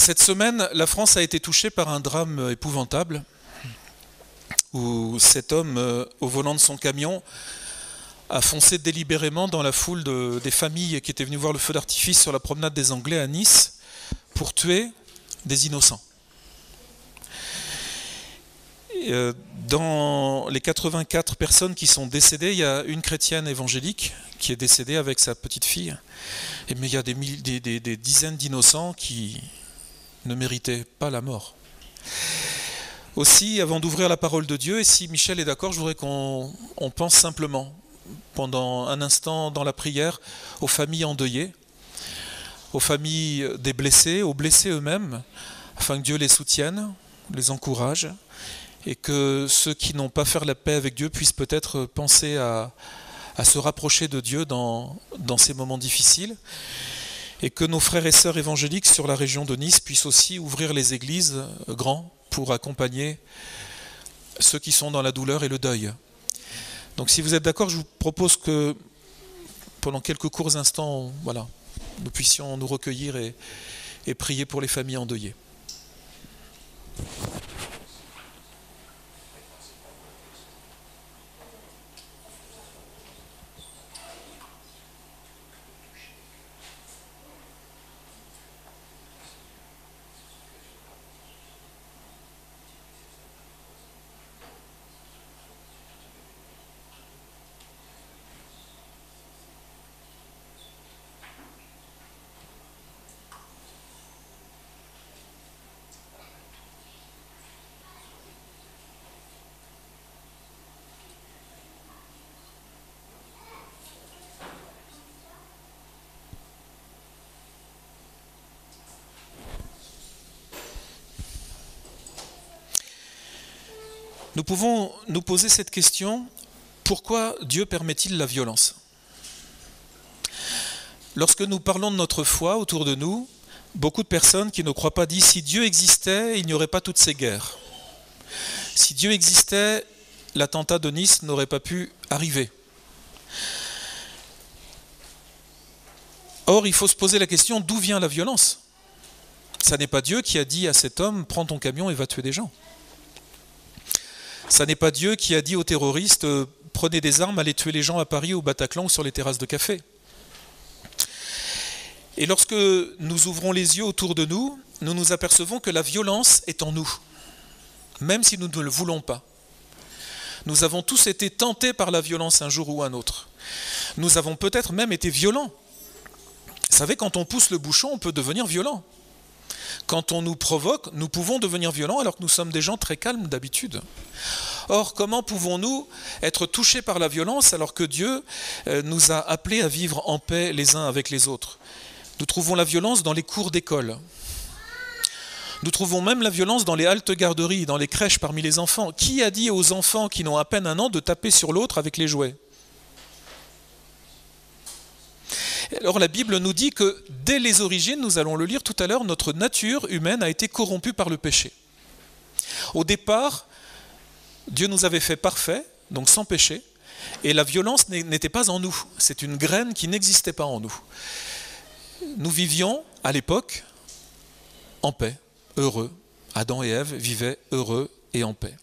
Cette semaine, la France a été touchée par un drame épouvantable où cet homme, au volant de son camion, a foncé délibérément dans la foule des familles qui étaient venues voir le feu d'artifice sur la promenade des Anglais à Nice pour tuer des innocents. Dans les 84 personnes qui sont décédées, il y a une chrétienne évangélique qui est décédée avec sa petite fille. Mais il y a des dizaines d'innocents qui ne méritaient pas la mort. Aussi, avant d'ouvrir la parole de Dieu, et si Michel est d'accord, je voudrais qu'on pense simplement, pendant un instant dans la prière, aux familles endeuillées, aux familles des blessés, aux blessés eux-mêmes, afin que Dieu les soutienne, les encourage, et que ceux qui n'ont pas fait la paix avec Dieu puissent peut-être penser à se rapprocher de Dieu dans ces moments difficiles, et que nos frères et sœurs évangéliques sur la région de Nice puissent aussi ouvrir les églises grands pour accompagner ceux qui sont dans la douleur et le deuil. Donc si vous êtes d'accord, je vous propose que pendant quelques courts instants, nous puissions nous recueillir et prier pour les familles endeuillées. Nous pouvons nous poser cette question, pourquoi Dieu permet-il la violence ? Lorsque nous parlons de notre foi autour de nous, beaucoup de personnes qui ne croient pas disent, si Dieu existait, il n'y aurait pas toutes ces guerres. Si Dieu existait, l'attentat de Nice n'aurait pas pu arriver. Or, il faut se poser la question, d'où vient la violence ? Ça n'est pas Dieu qui a dit à cet homme, prends ton camion et va tuer des gens. Ça n'est pas Dieu qui a dit aux terroristes « Prenez des armes, allez tuer les gens à Paris, au Bataclan ou sur les terrasses de café ». Et lorsque nous ouvrons les yeux autour de nous, nous nous apercevons que la violence est en nous, même si nous ne le voulons pas. Nous avons tous été tentés par la violence un jour ou un autre. Nous avons peut-être même été violents. Vous savez, quand on pousse le bouchon, on peut devenir violent. Quand on nous provoque, nous pouvons devenir violents alors que nous sommes des gens très calmes d'habitude. Or, comment pouvons-nous être touchés par la violence alors que Dieu nous a appelés à vivre en paix les uns avec les autres ? Nous trouvons la violence dans les cours d'école. Nous trouvons même la violence dans les haltes garderies, dans les crèches parmi les enfants. Qui a dit aux enfants qui n'ont à peine 1 an de taper sur l'autre avec les jouets ? Alors la Bible nous dit que dès les origines, nous allons le lire tout à l'heure, notre nature humaine a été corrompue par le péché. Au départ, Dieu nous avait fait parfaits, donc sans péché, et la violence n'était pas en nous. C'est une graine qui n'existait pas en nous. Nous vivions, à l'époque, en paix, heureux. Adam et Ève vivaient heureux et en paix.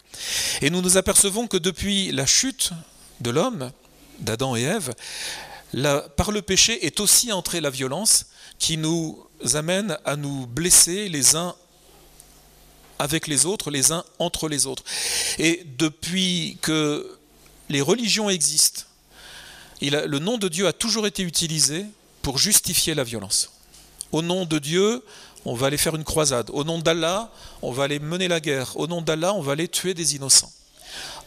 Et nous nous apercevons que depuis la chute de l'homme, d'Adam et Ève, par le péché est aussi entrée la violence qui nous amène à nous blesser les uns avec les autres, les uns entre les autres. Et depuis que les religions existent, le nom de Dieu a toujours été utilisé pour justifier la violence. Au nom de Dieu, on va aller faire une croisade. Au nom d'Allah, on va aller mener la guerre. Au nom d'Allah, on va aller tuer des innocents.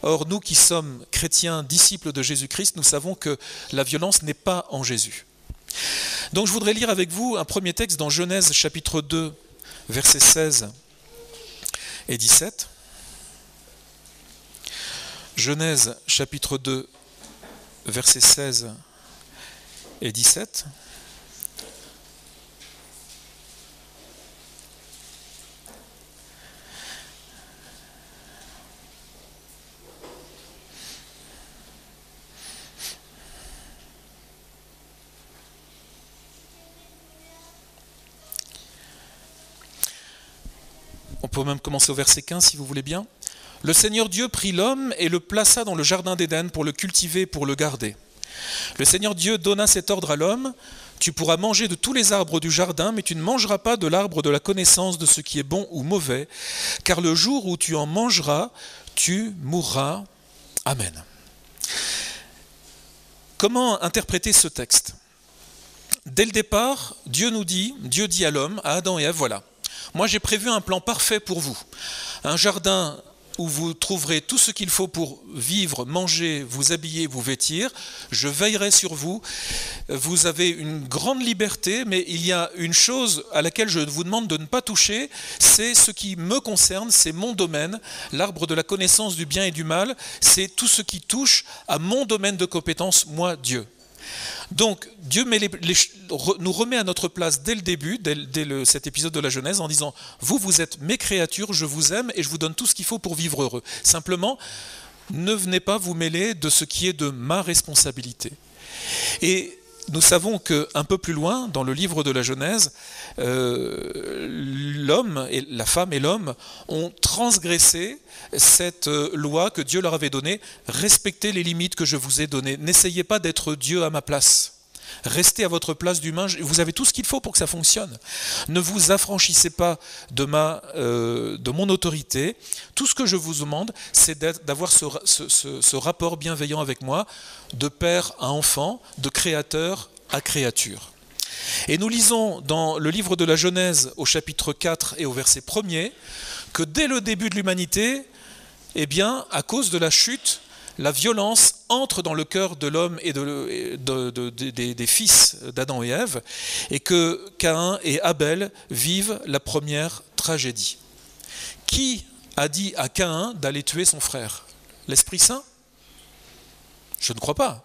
Or, nous qui sommes chrétiens, disciples de Jésus-Christ, nous savons que la violence n'est pas en Jésus. Donc je voudrais lire avec vous un premier texte dans Genèse chapitre 2, versets 16 et 17. Genèse chapitre 2, versets 16 et 17. On peut même commencer au verset 15 si vous voulez bien. Le Seigneur Dieu prit l'homme et le plaça dans le jardin d'Éden pour le cultiver, pour le garder. Le Seigneur Dieu donna cet ordre à l'homme: tu pourras manger de tous les arbres du jardin, mais tu ne mangeras pas de l'arbre de la connaissance de ce qui est bon ou mauvais, car le jour où tu en mangeras, tu mourras. Amen. Comment interpréter ce texte ? Dès le départ, Dieu dit à l'homme, à Adam et Ève, voilà, moi j'ai prévu un plan parfait pour vous. Un jardin où vous trouverez tout ce qu'il faut pour vivre, manger, vous habiller, vous vêtir. Je veillerai sur vous. Vous avez une grande liberté, mais il y a une chose à laquelle je vous demande de ne pas toucher, c'est ce qui me concerne, c'est mon domaine. L'arbre de la connaissance du bien et du mal, c'est tout ce qui touche à mon domaine de compétence, moi, Dieu. Donc, Dieu nous remet à notre place dès le début, dès cet épisode de la Genèse, en disant « Vous êtes mes créatures, je vous aime et je vous donne tout ce qu'il faut pour vivre heureux. Simplement, ne venez pas vous mêler de ce qui est de ma responsabilité. » Et nous savons qu'un peu plus loin, dans le livre de la Genèse, l'homme, et la femme et l'homme ont transgressé cette loi que Dieu leur avait donnée. Respectez les limites que je vous ai données. N'essayez pas d'être Dieu à ma place. Restez à votre place d'humain. Vous avez tout ce qu'il faut pour que ça fonctionne. Ne vous affranchissez pas de mon autorité. Tout ce que je vous demande, c'est d'avoir ce rapport bienveillant avec moi, de père à enfant, de créateur à créature. Et nous lisons dans le livre de la Genèse au chapitre 4 et au verset 1er que dès le début de l'humanité, eh bien, à cause de la chute, la violence entre dans le cœur de l'homme et des fils d'Adam et Ève, et que Caïn et Abel vivent la première tragédie. Qui a dit à Caïn d'aller tuer son frère ? L'Esprit Saint ? Je ne crois pas.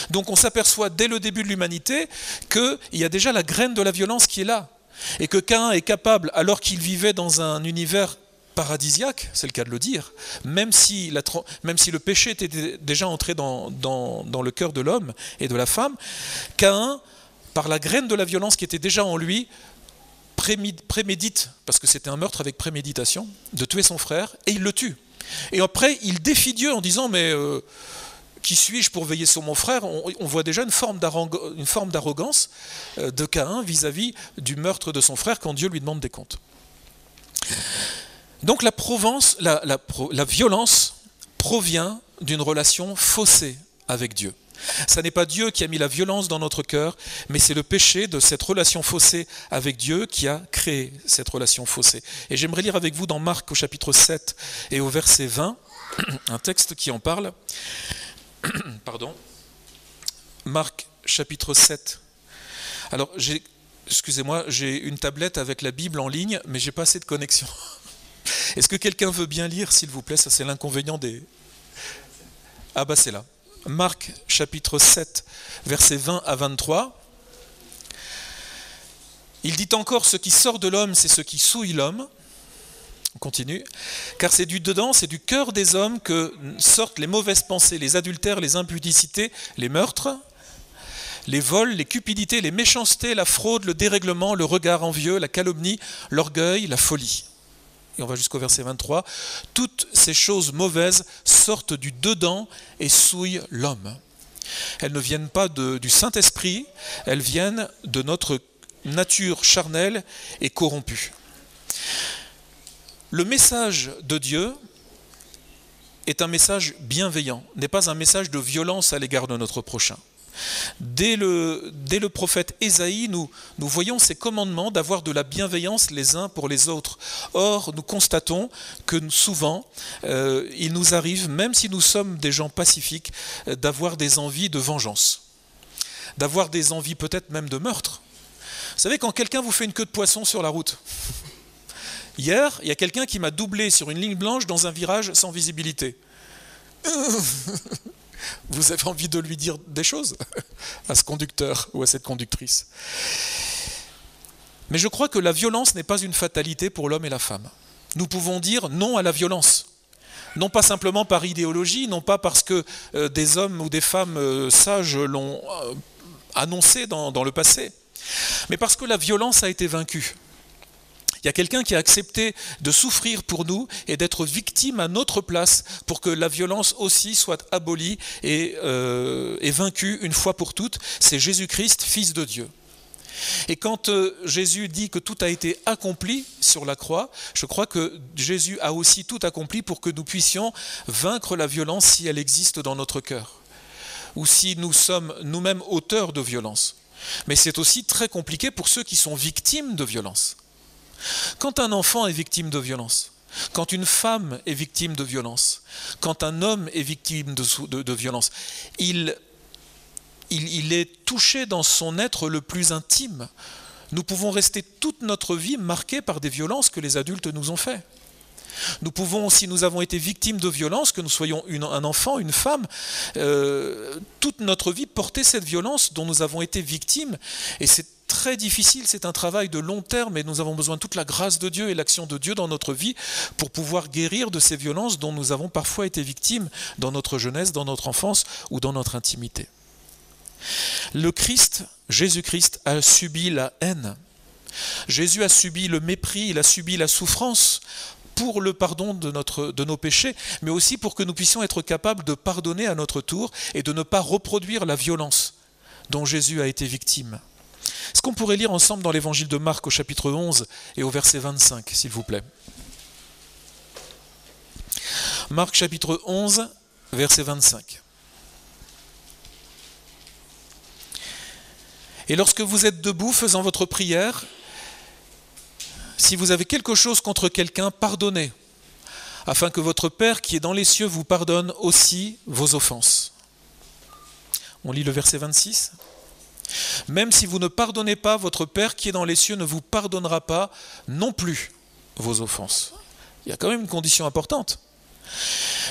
Donc on s'aperçoit dès le début de l'humanité qu'il y a déjà la graine de la violence qui est là, et que Caïn est capable, alors qu'il vivait dans un univers paradisiaque, c'est le cas de le dire, même si le péché était déjà entré dans le cœur de l'homme et de la femme, Caïn, par la graine de la violence qui était déjà en lui, prémédite, parce que c'était un meurtre avec préméditation, de tuer son frère, et il le tue. Et après, il défie Dieu en disant, mais qui suis-je pour veiller sur mon frère ? On voit déjà une forme d'arrogance de Caïn vis-à-vis du meurtre de son frère quand Dieu lui demande des comptes. Donc la violence provient d'une relation faussée avec Dieu. Ce n'est pas Dieu qui a mis la violence dans notre cœur, mais c'est le péché de cette relation faussée avec Dieu qui a créé cette relation faussée. Et j'aimerais lire avec vous dans Marc au chapitre 7 et au verset 20, un texte qui en parle. Pardon. Marc chapitre 7. Alors, excusez-moi, j'ai une tablette avec la Bible en ligne, mais j'ai pas assez de connexion. Est-ce que quelqu'un veut bien lire, s'il vous plaît ? Ça, c'est l'inconvénient des... Ah bah c'est là. Marc chapitre 7, versets 20 à 23. Il dit encore, ce qui sort de l'homme, c'est ce qui souille l'homme. On continue. Car c'est du dedans, c'est du cœur des hommes que sortent les mauvaises pensées, les adultères, les impudicités, les meurtres, les vols, les cupidités, les méchancetés, la fraude, le dérèglement, le regard envieux, la calomnie, l'orgueil, la folie. Et on va jusqu'au verset 23. Toutes ces choses mauvaises sortent du dedans et souillent l'homme. Elles ne viennent pas du Saint-Esprit, elles viennent de notre nature charnelle et corrompue. Le message de Dieu est un message bienveillant, n'est pas un message de violence à l'égard de notre prochain. Dès le prophète Ésaïe, nous voyons ces commandements d'avoir de la bienveillance les uns pour les autres. Or, nous constatons que souvent, il nous arrive, même si nous sommes des gens pacifiques, d'avoir des envies de vengeance, d'avoir des envies peut-être même de meurtre. Vous savez, quand quelqu'un vous fait une queue de poisson sur la route, hier, il y a quelqu'un qui m'a doublé sur une ligne blanche dans un virage sans visibilité. Vous avez envie de lui dire des choses à ce conducteur ou à cette conductrice. Mais je crois que la violence n'est pas une fatalité pour l'homme et la femme. Nous pouvons dire non à la violence. Non pas simplement par idéologie, non pas parce que des hommes ou des femmes sages l'ont annoncé dans le passé, mais parce que la violence a été vaincue. Il y a quelqu'un qui a accepté de souffrir pour nous et d'être victime à notre place pour que la violence aussi soit abolie et vaincue une fois pour toutes. C'est Jésus-Christ, Fils de Dieu. Et quand Jésus dit que tout a été accompli sur la croix, je crois que Jésus a aussi tout accompli pour que nous puissions vaincre la violence si elle existe dans notre cœur, ou si nous sommes nous-mêmes auteurs de violence. Mais c'est aussi très compliqué pour ceux qui sont victimes de violence. Quand un enfant est victime de violence, quand une femme est victime de violence, quand un homme est victime de violence, il est touché dans son être le plus intime. Nous pouvons rester toute notre vie marqués par des violences que les adultes nous ont faites. Nous pouvons, si nous avons été victimes de violences, que nous soyons un enfant, une femme, toute notre vie porter cette violence dont nous avons été victimes. Et c'est très difficile, c'est un travail de long terme et nous avons besoin de toute la grâce de Dieu et l'action de Dieu dans notre vie pour pouvoir guérir de ces violences dont nous avons parfois été victimes dans notre jeunesse, dans notre enfance ou dans notre intimité. Le Christ, Jésus-Christ, a subi la haine. Jésus a subi le mépris, il a subi la souffrance pour le pardon de nos péchés, mais aussi pour que nous puissions être capables de pardonner à notre tour et de ne pas reproduire la violence dont Jésus a été victime. Est-ce qu'on pourrait lire ensemble dans l'évangile de Marc au chapitre 11 et au verset 25, s'il vous plaît? Marc chapitre 11, verset 25. Et lorsque vous êtes debout faisant votre prière, si vous avez quelque chose contre quelqu'un, pardonnez, afin que votre Père qui est dans les cieux vous pardonne aussi vos offenses. On lit le verset 26. Même si vous ne pardonnez pas, votre Père qui est dans les cieux ne vous pardonnera pas non plus vos offenses. Il y a quand même une condition importante.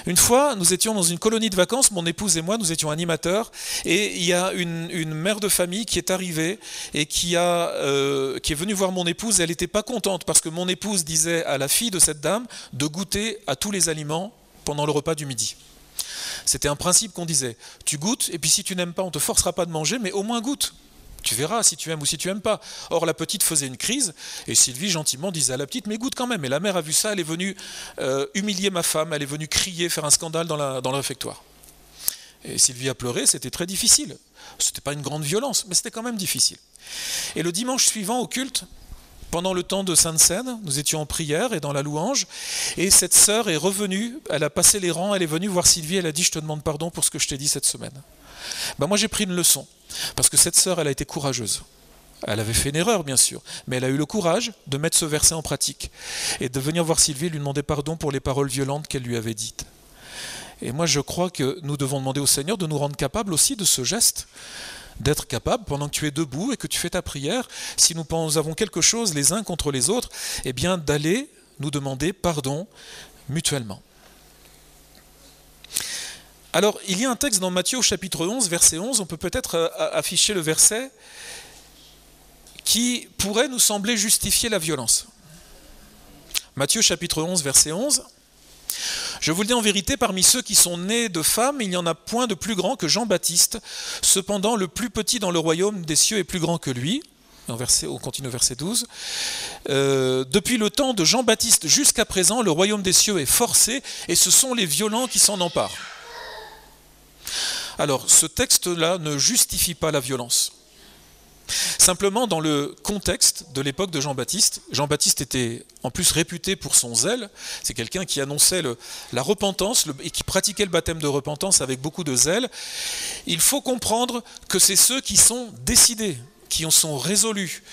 Une fois, nous étions dans une colonie de vacances, mon épouse et moi, nous étions animateurs, et il y a une mère de famille qui est arrivée et qui est venue voir mon épouse, et elle n'était pas contente parce que mon épouse disait à la fille de cette dame de goûter à tous les aliments pendant le repas du midi. C'était un principe qu'on disait, tu goûtes, et puis si tu n'aimes pas, on ne te forcera pas de manger, mais au moins goûte. Tu verras si tu aimes ou si tu n'aimes pas. Or, la petite faisait une crise, et Sylvie gentiment disait à la petite, mais goûte quand même. Et la mère a vu ça, elle est venue humilier ma femme, elle est venue crier, faire un scandale dans le réfectoire. Et Sylvie a pleuré, c'était très difficile. Ce n'était pas une grande violence, mais c'était quand même difficile. Et le dimanche suivant au culte, pendant le temps de Sainte-Seine, nous étions en prière et dans la louange, et cette sœur est revenue, elle a passé les rangs, elle est venue voir Sylvie, elle a dit, je te demande pardon pour ce que je t'ai dit cette semaine. Moi j'ai pris une leçon, parce que cette sœur, elle a été courageuse. Elle avait fait une erreur, bien sûr, mais elle a eu le courage de mettre ce verset en pratique, et de venir voir Sylvie et lui demander pardon pour les paroles violentes qu'elle lui avait dites. Et moi je crois que nous devons demander au Seigneur de nous rendre capables aussi de ce geste, d'être capable, pendant que tu es debout et que tu fais ta prière, si nous avons quelque chose les uns contre les autres, eh bien d'aller nous demander pardon mutuellement. Alors, il y a un texte dans Matthieu au chapitre 11, verset 11, on peut peut-être afficher le verset, qui pourrait nous sembler justifier la violence. Matthieu chapitre 11, verset 11. Je vous le dis en vérité, parmi ceux qui sont nés de femmes, il n'y en a point de plus grand que Jean-Baptiste. Cependant, le plus petit dans le royaume des cieux est plus grand que lui. On continue au verset 12. Depuis le temps de Jean-Baptiste jusqu'à présent, le royaume des cieux est forcé et ce sont les violents qui s'en emparent. Alors, ce texte-là ne justifie pas la violence. Simplement, dans le contexte de l'époque de Jean-Baptiste, Jean-Baptiste était en plus réputé pour son zèle. C'est quelqu'un qui annonçait la repentance et qui pratiquait le baptême de repentance avec beaucoup de zèle. Il faut comprendre que c'est ceux qui sont décidés, qui en sont résolus,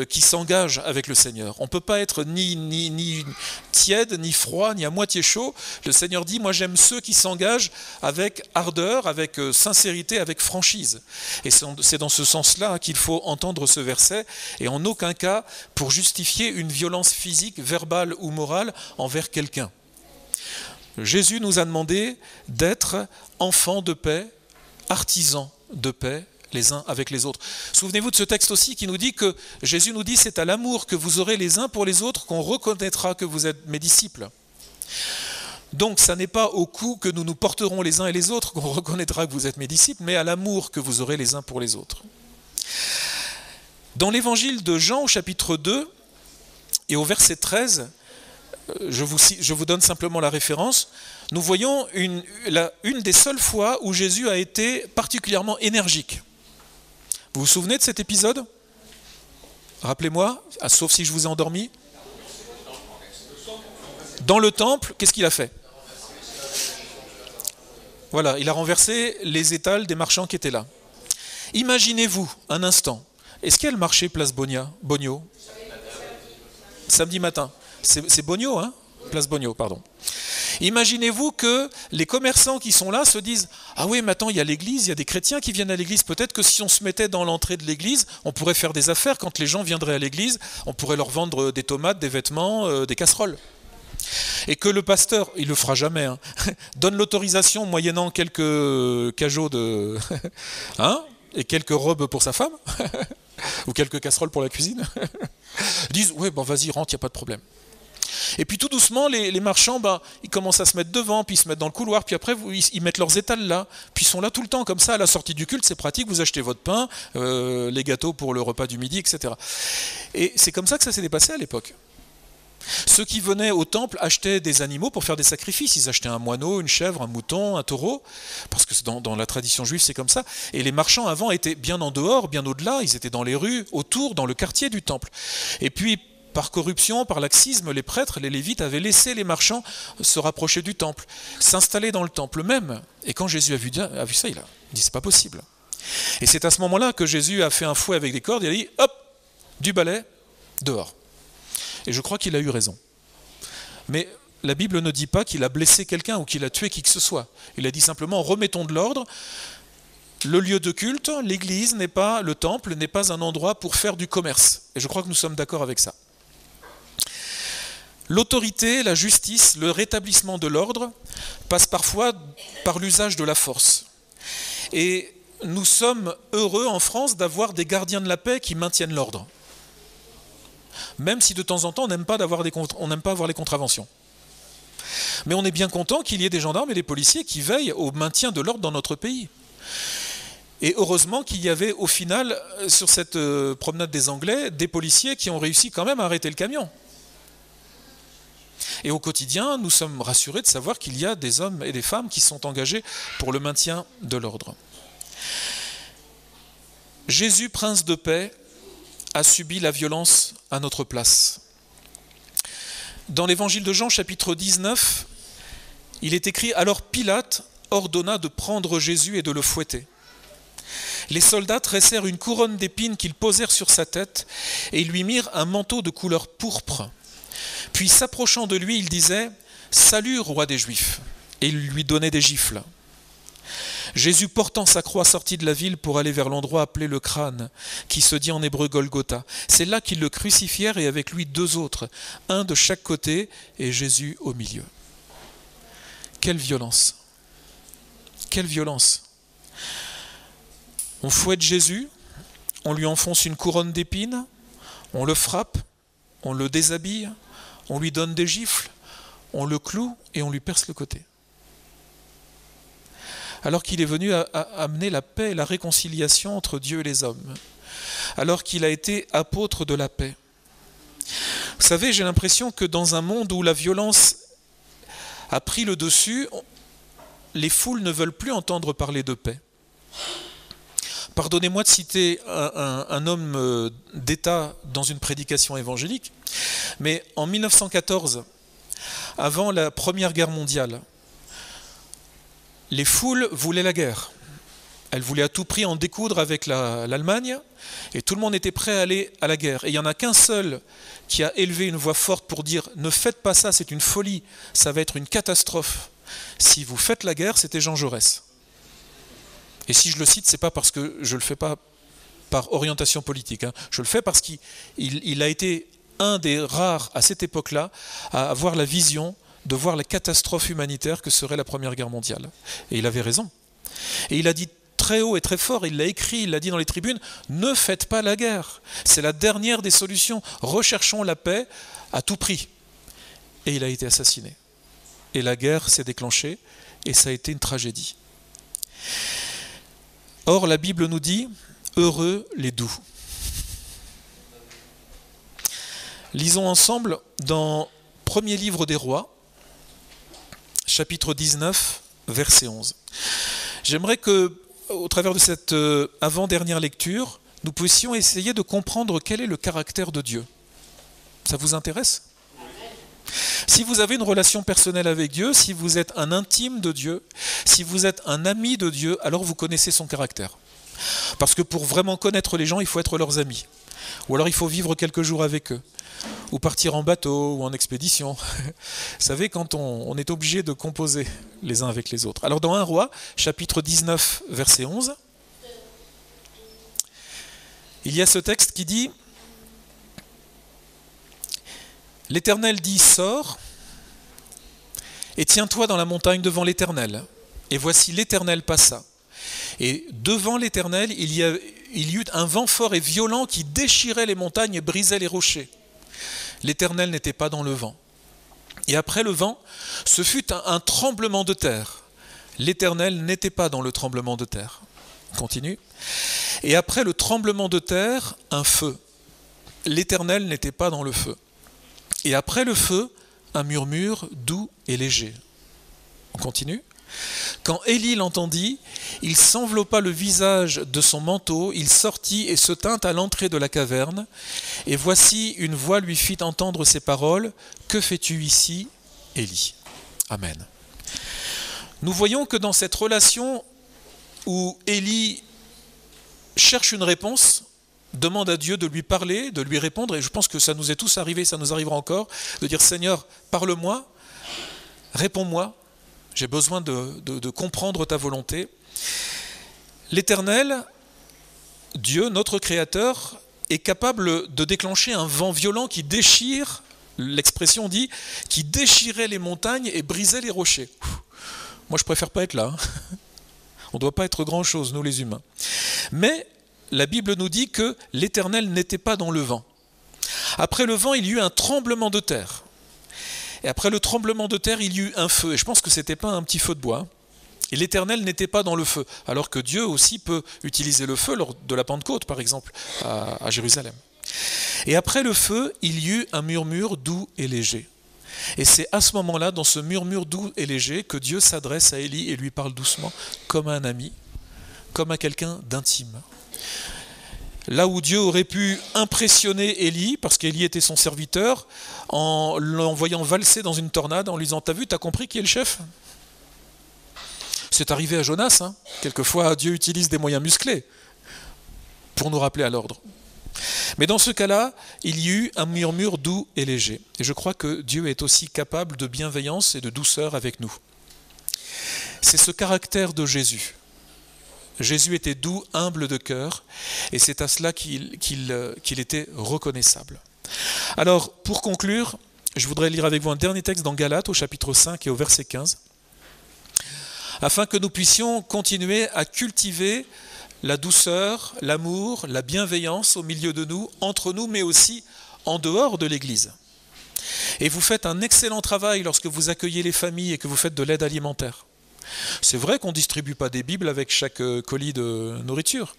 qui s'engagent avec le Seigneur. On ne peut pas être ni tiède, ni froid, ni à moitié chaud. Le Seigneur dit, moi j'aime ceux qui s'engagent avec ardeur, avec sincérité, avec franchise. Et c'est dans ce sens-là qu'il faut entendre ce verset, et en aucun cas pour justifier une violence physique, verbale ou morale envers quelqu'un. Jésus nous a demandé d'être enfants de paix, artisans de paix, les uns avec les autres. Souvenez-vous de ce texte aussi qui nous dit que Jésus nous dit c'est à l'amour que vous aurez les uns pour les autres qu'on reconnaîtra que vous êtes mes disciples. Donc ça n'est pas au coup que nous nous porterons les uns et les autres qu'on reconnaîtra que vous êtes mes disciples, mais à l'amour que vous aurez les uns pour les autres. Dans l'évangile de Jean au chapitre 2, Et au verset 13, je vous donne simplement la référence, nous voyons une des seules fois où Jésus a été particulièrement énergique. Vous vous souvenez de cet épisode ? Rappelez-moi, sauf si je vous ai endormi. Dans le temple, qu'est-ce qu'il a fait ? Voilà, il a renversé les étals des marchands qui étaient là. Imaginez-vous un instant, est-ce qu'il y a le marché Place Bogno ? Samedi matin. C'est Bogno, hein ? Place Bogno, pardon. Imaginez-vous que les commerçants qui sont là se disent « Ah oui, maintenant il y a l'église, il y a des chrétiens qui viennent à l'église. Peut-être que si on se mettait dans l'entrée de l'église, on pourrait faire des affaires. Quand les gens viendraient à l'église, on pourrait leur vendre des tomates, des vêtements, des casseroles. » Et que le pasteur, il le fera jamais, hein, donne l'autorisation moyennant quelques cajots de... hein, et quelques robes pour sa femme, ou quelques casseroles pour la cuisine. Ils disent « Ouais, bon, vas-y, rentre, il n'y a pas de problème. » Et puis tout doucement, les marchands, ils commencent à se mettre devant, puis ils se mettent dans le couloir, puis après, ils mettent leurs étals là, puis ils sont là tout le temps, comme ça, à la sortie du culte, c'est pratique, vous achetez votre pain, les gâteaux pour le repas du midi, etc. Et c'est comme ça que ça s'est passé à l'époque. Ceux qui venaient au temple achetaient des animaux pour faire des sacrifices. Ils achetaient un moineau, une chèvre, un mouton, un taureau, parce que dans la tradition juive, c'est comme ça. Et les marchands avant étaient bien en dehors, bien au-delà, ils étaient dans les rues, autour, dans le quartier du temple. Et puis, par corruption, par laxisme, les prêtres, les lévites avaient laissé les marchands se rapprocher du temple, s'installer dans le temple même. Et quand Jésus a vu ça, il dit c'est pas possible. Et c'est à ce moment-là que Jésus a fait un fouet avec des cordes, il a dit hop, du balai, dehors. Et je crois qu'il a eu raison. Mais la Bible ne dit pas qu'il a blessé quelqu'un ou qu'il a tué qui que ce soit. Il a dit simplement remettons de l'ordre. Le lieu de culte, l'église n'est pas, le temple n'est pas un endroit pour faire du commerce. Et je crois que nous sommes d'accord avec ça. L'autorité, la justice, le rétablissement de l'ordre passe parfois par l'usage de la force. Et nous sommes heureux en France d'avoir des gardiens de la paix qui maintiennent l'ordre. Même si de temps en temps on n'aime pas avoir les contraventions. Mais on est bien content qu'il y ait des gendarmes et des policiers qui veillent au maintien de l'ordre dans notre pays. Et heureusement qu'il y avait au final, sur cette promenade des Anglais, des policiers qui ont réussi quand même à arrêter le camion. Et au quotidien, nous sommes rassurés de savoir qu'il y a des hommes et des femmes qui sont engagés pour le maintien de l'ordre. Jésus, prince de paix, a subi la violence à notre place. Dans l'évangile de Jean, chapitre 19, il est écrit « Alors Pilate ordonna de prendre Jésus et de le fouetter. Les soldats tressèrent une couronne d'épines qu'ils posèrent sur sa tête et ils lui mirent un manteau de couleur pourpre. Puis s'approchant de lui, il disait « Salut, roi des Juifs !» et il lui donnait des gifles. Jésus, portant sa croix, sortit de la ville pour aller vers l'endroit appelé le crâne, qui se dit en hébreu Golgotha. C'est là qu'ils le crucifièrent et avec lui deux autres, un de chaque côté et Jésus au milieu. Quelle violence! Quelle violence! On fouette Jésus, on lui enfonce une couronne d'épines, on le frappe, on le déshabille, on lui donne des gifles, on le cloue et on lui perce le côté. Alors qu'il est venu à amener la paix et la réconciliation entre Dieu et les hommes, alors qu'il a été apôtre de la paix. Vous savez, j'ai l'impression que dans un monde où la violence a pris le dessus, les foules ne veulent plus entendre parler de paix. Pardonnez-moi de citer un homme d'État dans une prédication évangélique, mais en 1914, avant la Première Guerre mondiale, les foules voulaient la guerre. Elles voulaient à tout prix en découdre avec l'Allemagne, et tout le monde était prêt à aller à la guerre. Et il n'y en a qu'un seul qui a élevé une voix forte pour dire « Ne faites pas ça, c'est une folie, ça va être une catastrophe. Si vous faites la guerre, c'était Jean Jaurès. » Et si je le cite, ce n'est pas parce que je ne le fais pas par orientation politique. Je le fais parce qu'il a été un des rares, à cette époque-là, à avoir la vision de voir la catastrophe humanitaire que serait la Première Guerre mondiale. Et il avait raison. Et il a dit très haut et très fort, il l'a écrit, il l'a dit dans les tribunes, ne faites pas la guerre. C'est la dernière des solutions. Recherchons la paix à tout prix. Et il a été assassiné. Et la guerre s'est déclenchée et ça a été une tragédie. Or, la Bible nous dit, heureux les doux. Lisons ensemble dans Premier livre des Rois, chapitre 19, verset 11. J'aimerais que, au travers de cette avant-dernière lecture, nous puissions essayer de comprendre quel est le caractère de Dieu. Ça vous intéresse ? Si vous avez une relation personnelle avec Dieu, si vous êtes un intime de Dieu, si vous êtes un ami de Dieu, alors vous connaissez son caractère. Parce que pour vraiment connaître les gens, il faut être leurs amis. Ou alors il faut vivre quelques jours avec eux. Ou partir en bateau ou en expédition. Vous savez, quand on est obligé de composer les uns avec les autres. Alors dans 1 Roi, chapitre 19, verset 11, il y a ce texte qui dit « L'Éternel dit, sors et tiens-toi dans la montagne devant l'Éternel. Et voici l'Éternel passa. Et devant l'Éternel, il y eut un vent fort et violent qui déchirait les montagnes et brisait les rochers. L'Éternel n'était pas dans le vent. Et après le vent, ce fut un tremblement de terre. L'Éternel n'était pas dans le tremblement de terre. » On continue. « Et après le tremblement de terre, un feu. L'Éternel n'était pas dans le feu. Et après le feu, un murmure doux et léger. » On continue. Quand Élie l'entendit, il s'enveloppa le visage de son manteau, il sortit et se tint à l'entrée de la caverne. Et voici, une voix lui fit entendre ces paroles. « Que fais-tu ici, Élie ?» Amen. Nous voyons que dans cette relation où Élie cherche une réponse, demande à Dieu de lui parler, de lui répondre, et je pense que ça nous est tous arrivé, ça nous arrivera encore, de dire « Seigneur, parle-moi, réponds-moi. » J'ai besoin de comprendre ta volonté. L'Éternel, Dieu, notre Créateur, est capable de déclencher un vent violent qui déchire, l'expression dit, qui déchirait les montagnes et brisait les rochers. Moi, je préfère pas être là. On ne doit pas être grand-chose, nous les humains. Mais la Bible nous dit que l'Éternel n'était pas dans le vent. Après le vent, il y eut un tremblement de terre. Et après le tremblement de terre, il y eut un feu. Et je pense que ce n'était pas un petit feu de bois. Et l'Éternel n'était pas dans le feu. Alors que Dieu aussi peut utiliser le feu lors de la Pentecôte, par exemple, à Jérusalem. Et après le feu, il y eut un murmure doux et léger. Et c'est à ce moment-là, dans ce murmure doux et léger, que Dieu s'adresse à Élie et lui parle doucement, comme à un ami, comme à quelqu'un d'intime. Là où Dieu aurait pu impressionner Élie, parce qu'Élie était son serviteur, en l'envoyant valser dans une tornade, en lui disant « T'as vu, t'as compris qui est le chef ?» C'est arrivé à Jonas, hein. Quelquefois Dieu utilise des moyens musclés pour nous rappeler à l'ordre. Mais dans ce cas-là, il y eut un murmure doux et léger. Et je crois que Dieu est aussi capable de bienveillance et de douceur avec nous. C'est ce caractère de Jésus. Jésus était doux, humble de cœur, et c'est à cela qu'il était reconnaissable. Alors, pour conclure, je voudrais lire avec vous un dernier texte dans Galates, au chapitre 5 et au verset 15, afin que nous puissions continuer à cultiver la douceur, l'amour, la bienveillance au milieu de nous, entre nous, mais aussi en dehors de l'Église. Et vous faites un excellent travail lorsque vous accueillez les familles et que vous faites de l'aide alimentaire. C'est vrai qu'on ne distribue pas des Bibles avec chaque colis de nourriture,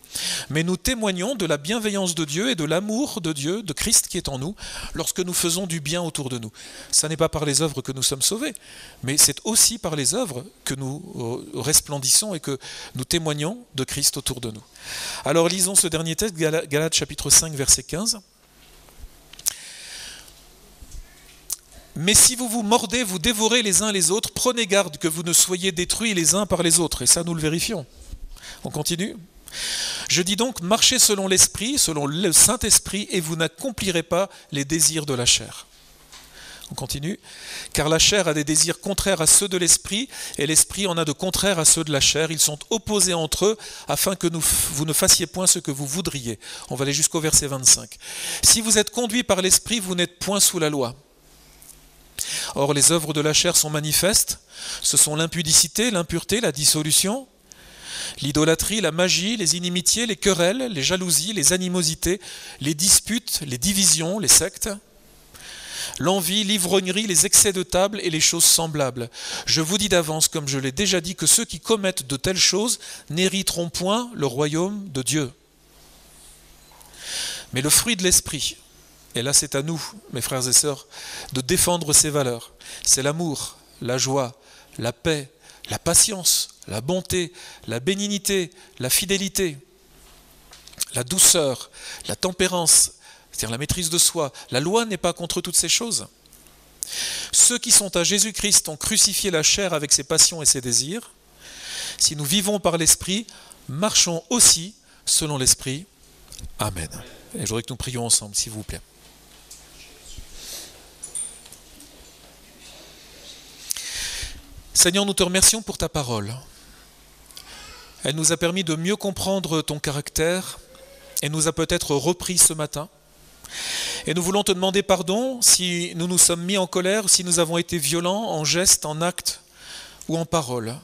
mais nous témoignons de la bienveillance de Dieu et de l'amour de Dieu, de Christ qui est en nous, lorsque nous faisons du bien autour de nous. Ça n'est pas par les œuvres que nous sommes sauvés, mais c'est aussi par les œuvres que nous resplendissons et que nous témoignons de Christ autour de nous. Alors lisons ce dernier texte, Galates chapitre 5, verset 15. Mais si vous vous mordez, vous dévorez les uns les autres, prenez garde que vous ne soyez détruits les uns par les autres. Et ça, nous le vérifions. On continue. Je dis donc, marchez selon l'Esprit, selon le Saint-Esprit, et vous n'accomplirez pas les désirs de la chair. On continue. Car la chair a des désirs contraires à ceux de l'Esprit, et l'Esprit en a de contraires à ceux de la chair. Ils sont opposés entre eux, afin que vous ne fassiez point ce que vous voudriez. On va aller jusqu'au verset 25. Si vous êtes conduits par l'Esprit, vous n'êtes point sous la loi. Or, les œuvres de la chair sont manifestes. Ce sont l'impudicité, l'impureté, la dissolution, l'idolâtrie, la magie, les inimitiés, les querelles, les jalousies, les animosités, les disputes, les divisions, les sectes, l'envie, l'ivrognerie, les excès de table et les choses semblables. Je vous dis d'avance, comme je l'ai déjà dit, que ceux qui commettent de telles choses n'hériteront point le royaume de Dieu. Mais le fruit de l'esprit, Et là, c'est à nous, mes frères et sœurs, de défendre ces valeurs. C'est l'amour, la joie, la paix, la patience, la bonté, la bénignité, la fidélité, la douceur, la tempérance, c'est-à-dire la maîtrise de soi. La loi n'est pas contre toutes ces choses. Ceux qui sont à Jésus-Christ ont crucifié la chair avec ses passions et ses désirs. Si nous vivons par l'Esprit, marchons aussi selon l'Esprit. Amen. Et je voudrais que nous prions ensemble, s'il vous plaît. Seigneur, nous te remercions pour ta parole. Elle nous a permis de mieux comprendre ton caractère et nous a peut-être repris ce matin. Et nous voulons te demander pardon si nous nous sommes mis en colère, si nous avons été violents en gestes, en actes ou en paroles.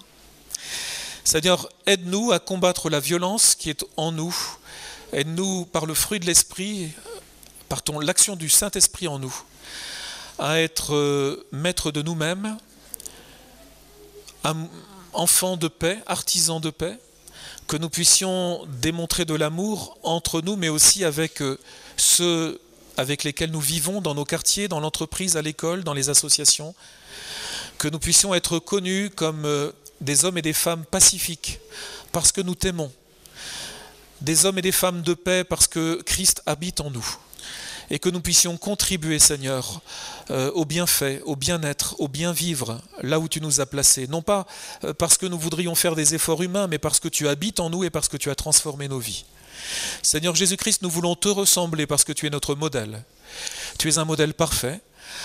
Seigneur, aide-nous à combattre la violence qui est en nous. Aide-nous par le fruit de l'Esprit, par l'action du Saint-Esprit en nous, à être maîtres de nous-mêmes, enfants de paix, artisans de paix, que nous puissions démontrer de l'amour entre nous, mais aussi avec ceux avec lesquels nous vivons dans nos quartiers, dans l'entreprise, à l'école, dans les associations, que nous puissions être connus comme des hommes et des femmes pacifiques, parce que nous t'aimons, des hommes et des femmes de paix, parce que Christ habite en nous, et que nous puissions contribuer, Seigneur, au bienfait, au bien-être, au bien-vivre, là où tu nous as placés, non pas parce que nous voudrions faire des efforts humains, mais parce que tu habites en nous et parce que tu as transformé nos vies. Seigneur Jésus-Christ, nous voulons te ressembler parce que tu es notre modèle. Tu es un modèle parfait.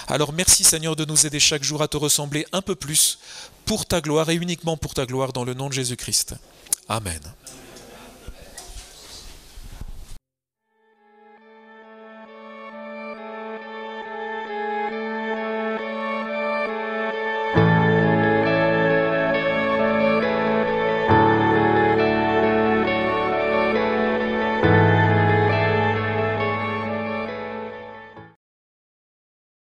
Alors merci Seigneur de nous aider chaque jour à te ressembler un peu plus pour ta gloire et uniquement pour ta gloire dans le nom de Jésus-Christ. Amen.